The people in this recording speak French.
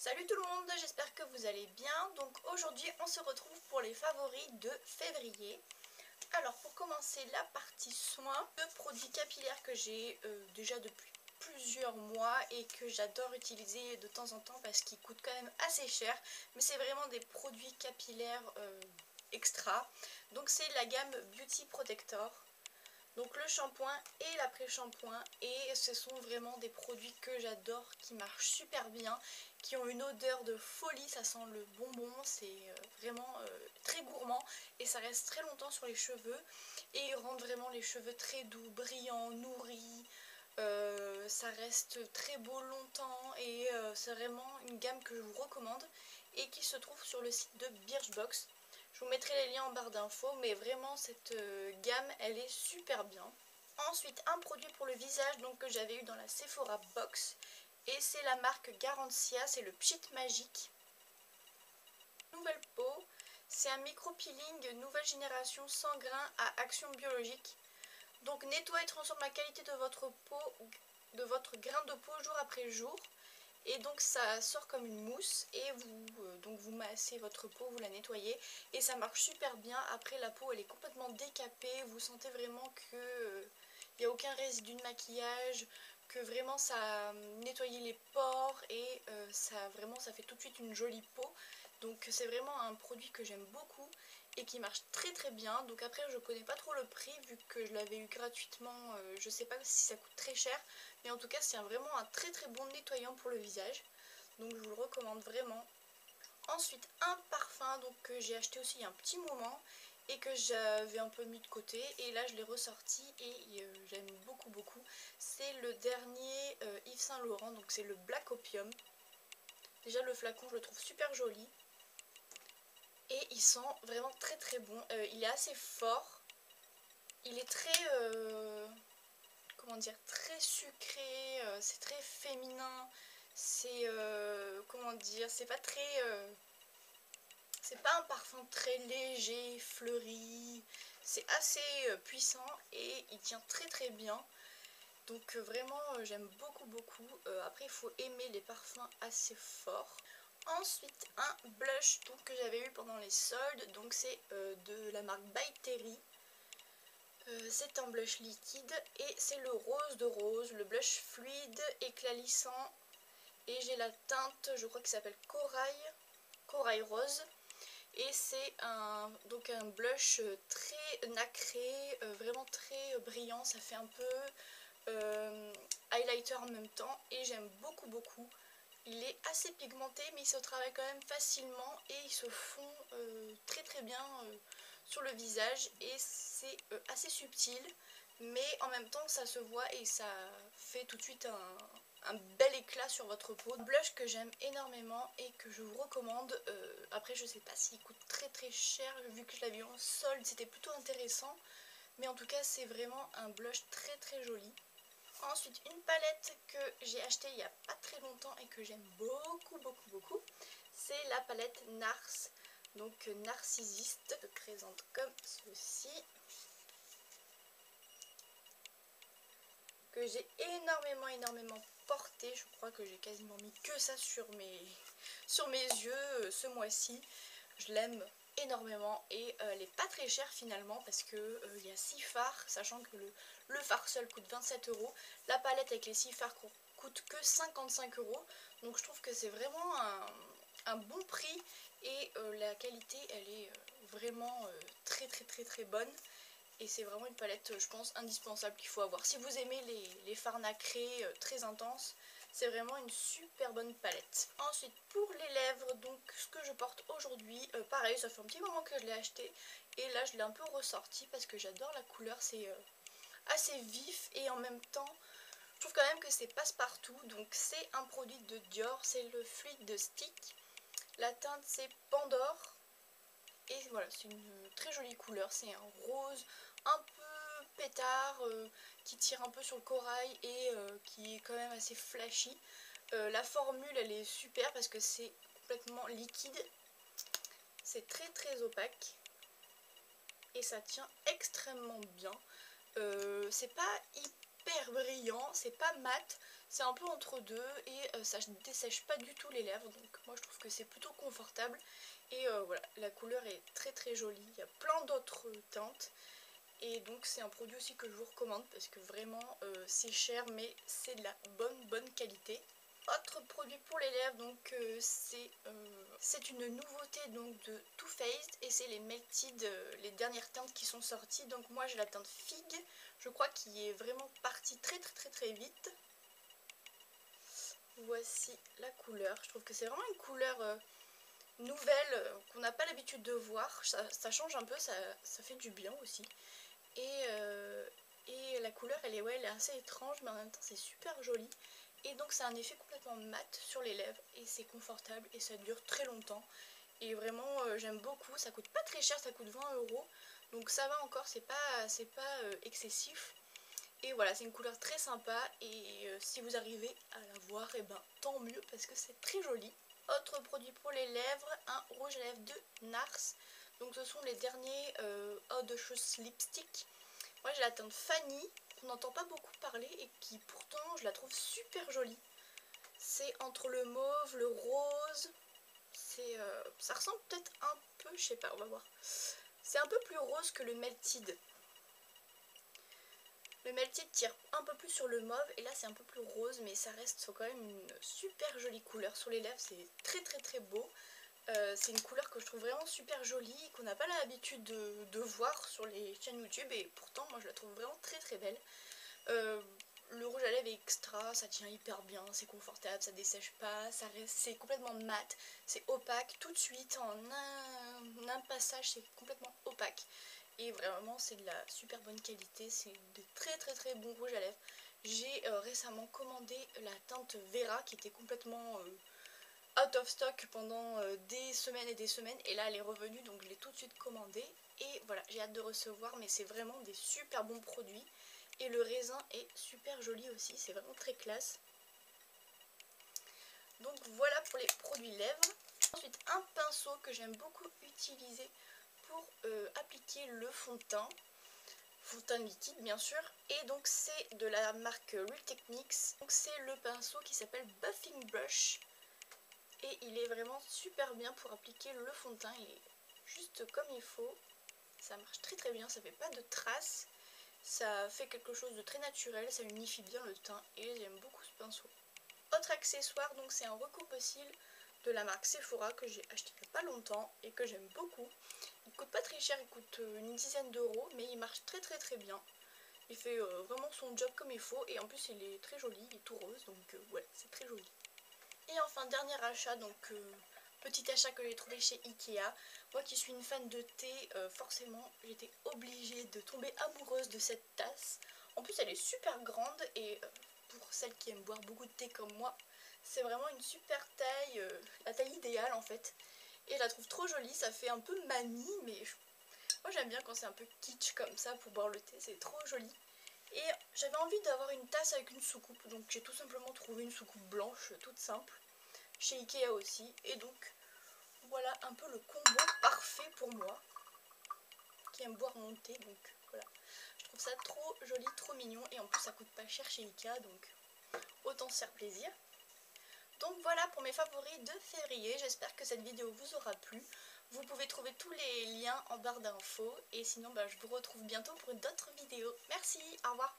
Salut tout le monde, j'espère que vous allez bien. Donc aujourd'hui on se retrouve pour les favoris de février. Alors pour commencer la partie soins, le produit capillaire que j'ai déjà depuis plusieurs mois et que j'adore utiliser de temps en temps parce qu'il coûte quand même assez cher. Mais c'est vraiment des produits capillaires extra. Donc c'est la gamme Beauty Protector. Donc le shampoing et l'après-shampoing, et ce sont vraiment des produits que j'adore, qui marchent super bien, qui ont une odeur de folie, ça sent le bonbon, c'est vraiment très gourmand et ça reste très longtemps sur les cheveux et ils rendent vraiment les cheveux très doux, brillants, nourris. Ça reste très beau longtemps et c'est vraiment une gamme que je vous recommande et qui se trouve sur le site de Birchbox. Je vous mettrai les liens en barre d'infos, mais vraiment cette gamme elle est super bien. Ensuite un produit pour le visage donc, que j'avais eu dans la Sephora Box et c'est la marque Garancia, c'est le Pchit Magique. Nouvelle peau, c'est un micro-peeling nouvelle génération sans grains à action biologique. Donc nettoie et transforme la qualité de votre peau, de votre grain de peau jour après jour. Et donc ça sort comme une mousse et vous massez votre peau, vous la nettoyez et ça marche super bien. Après la peau elle est complètement décapée, vous sentez vraiment que il n'y a aucun résidu de maquillage, que vraiment ça a nettoyé les pores et ça fait tout de suite une jolie peau. Donc c'est vraiment un produit que j'aime beaucoup et qui marche très très bien. Donc après je connais pas trop le prix vu que je l'avais eu gratuitement, je sais pas si ça coûte très cher, mais en tout cas c'est vraiment un très très bon nettoyant pour le visage, donc je vous le recommande vraiment. Ensuite un parfum donc, que j'ai acheté aussi il y a un petit moment et que j'avais un peu mis de côté et là je l'ai ressorti et j'aime beaucoup. C'est le dernier Yves Saint Laurent, donc c'est le Black Opium. Déjà le flacon je le trouve super joli et il sent vraiment très très bon. Il est assez fort, il est très comment dire, très sucré, c'est très féminin, c'est comment dire, c'est pas très c'est pas un parfum très léger, fleuri, c'est assez puissant et il tient très très bien. Donc vraiment j'aime beaucoup. Après il faut aimer les parfums assez forts. Ensuite un blush donc, que j'avais eu pendant les soldes, donc c'est de la marque By Terry. C'est un blush liquide et c'est le rose de rose, le blush fluide, éclat-lissant. Et j'ai la teinte, je crois qu'il s'appelle Corail Rose. Et c'est donc un blush très nacré, vraiment très brillant, ça fait un peu highlighter en même temps et j'aime beaucoup. Il est assez pigmenté mais il se travaille quand même facilement et il se fond très bien sur le visage et c'est assez subtil mais en même temps ça se voit et ça fait tout de suite un bel éclat sur votre peau. Un blush que j'aime énormément et que je vous recommande. Après je sais pas s'il coûte très cher, vu que je l'avais eu en solde c'était plutôt intéressant, mais en tout cas c'est vraiment un blush très joli. Ensuite une palette que j'ai achetée il n'y a pas très longtemps et que j'aime beaucoup, c'est la palette Nars, donc Narcissiste, se présente comme ceci, que j'ai énormément porté. Je crois que j'ai quasiment mis que ça sur mes yeux ce mois-ci. Je l'aime énormément et elle n'est pas très chère finalement parce que il y a 6 fards, sachant que le fard seul coûte 27 €. La palette avec les 6 fards coûte que 55 €. Donc je trouve que c'est vraiment un bon prix et la qualité elle est vraiment très bonne. Et c'est vraiment une palette, je pense, indispensable qu'il faut avoir. Si vous aimez les fards nacrés très intenses, c'est vraiment une super bonne palette. Ensuite, pour les lèvres, donc ce que je porte aujourd'hui, pareil, ça fait un petit moment que je l'ai acheté. Et là, je l'ai un peu ressorti parce que j'adore la couleur, c'est assez vif et en même temps, je trouve quand même que c'est passe-partout. Donc c'est un produit de Dior, c'est le Fluid Stick. La teinte, c'est Pandore. Et voilà, c'est une très jolie couleur, c'est un rose un peu pétard qui tire un peu sur le corail et qui est quand même assez flashy. La formule elle est super parce que c'est complètement liquide, c'est très opaque et ça tient extrêmement bien. C'est pas super brillant, c'est pas mat, c'est un peu entre deux et ça ne dessèche pas du tout les lèvres, donc moi je trouve que c'est plutôt confortable. Et voilà, la couleur est très très jolie, il y a plein d'autres teintes. Et donc c'est un produit aussi que je vous recommande parce que vraiment c'est cher mais c'est de la bonne qualité. Autre produit pour les lèvres, donc c'est une nouveauté donc de Too Faced et c'est les Melted, les dernières teintes qui sont sorties. Donc moi j'ai la teinte Figue, je crois qu'il est vraiment parti très vite. Voici la couleur, je trouve que c'est vraiment une couleur nouvelle qu'on n'a pas l'habitude de voir, ça change un peu, ça fait du bien aussi. Et la couleur elle est assez étrange mais en même temps c'est super joli. Et donc c'est un effet complètement mat sur les lèvres et c'est confortable et ça dure très longtemps. Et vraiment j'aime beaucoup, ça coûte pas très cher, ça coûte 20 €. Donc ça va encore, c'est pas excessif. Et voilà, c'est une couleur très sympa et si vous arrivez à la voir, et ben tant mieux parce que c'est très joli. Autre produit pour les lèvres, un rouge à lèvres de NARS. Donc ce sont les derniers Audacious Lipstick. Moi j'ai la teinte Fanny, qu'on n'entend pas beaucoup parler et qui pourtant je la trouve super jolie. C'est entre le mauve, le rose, ça ressemble peut-être un peu, je sais pas, on va voir. C'est un peu plus rose que le Melted. Le Melted tire un peu plus sur le mauve et là c'est un peu plus rose mais ça reste quand même une super jolie couleur. Sur les lèvres c'est très beau. C'est une couleur que je trouve vraiment super jolie, qu'on n'a pas l'habitude de voir sur les chaînes YouTube et pourtant moi je la trouve vraiment très belle. Le rouge à lèvres est extra, ça tient hyper bien, c'est confortable, ça dessèche pas, c'est complètement mat, c'est opaque tout de suite, en un passage c'est complètement opaque. Et vraiment c'est de la super bonne qualité, c'est de très bons rouges à lèvres. J'ai récemment commandé la teinte Vera qui était complètement out of stock pendant des semaines et des semaines et là elle est revenue donc je l'ai tout de suite commandée et voilà j'ai hâte de recevoir, mais c'est vraiment des super bons produits et le raisin est super joli aussi, c'est vraiment très classe. Donc voilà pour les produits lèvres. Ensuite un pinceau que j'aime beaucoup utiliser pour appliquer le fond de teint liquide bien sûr, et donc c'est de la marque Real Techniques. Donc c'est le pinceau qui s'appelle Buffing Brush. Et il est vraiment super bien pour appliquer le fond de teint, il est juste comme il faut, ça marche très bien, ça fait pas de traces, ça fait quelque chose de très naturel, ça unifie bien le teint et j'aime beaucoup ce pinceau. Autre accessoire, donc c'est un recoupe-cils de la marque Sephora que j'ai acheté il n'y a pas longtemps et que j'aime beaucoup. Il coûte pas très cher, il coûte une dizaine d'euros mais il marche très bien. Il fait vraiment son job comme il faut et en plus il est très joli, il est tout rose donc ouais c'est très joli. Et enfin dernier achat, donc petit achat que j'ai trouvé chez Ikea. Moi qui suis une fan de thé, forcément j'étais obligée de tomber amoureuse de cette tasse. En plus elle est super grande et pour celles qui aiment boire beaucoup de thé comme moi, c'est vraiment une super taille, la taille idéale en fait. Et je la trouve trop jolie, ça fait un peu mamie mais moi j'aime bien quand c'est un peu kitsch comme ça pour boire le thé, c'est trop joli. Et j'avais envie d'avoir une tasse avec une soucoupe, donc j'ai tout simplement trouvé une soucoupe blanche toute simple chez Ikea aussi, et donc voilà un peu le combo parfait pour moi qui aime boire mon thé. Donc voilà, je trouve ça trop joli, trop mignon et en plus ça coûte pas cher chez Ikea donc autant se faire plaisir. Donc voilà pour mes favoris de février, j'espère que cette vidéo vous aura plu. Vous pouvez trouver tous les liens en barre d'infos et sinon je vous retrouve bientôt pour d'autres vidéos. Merci, au revoir.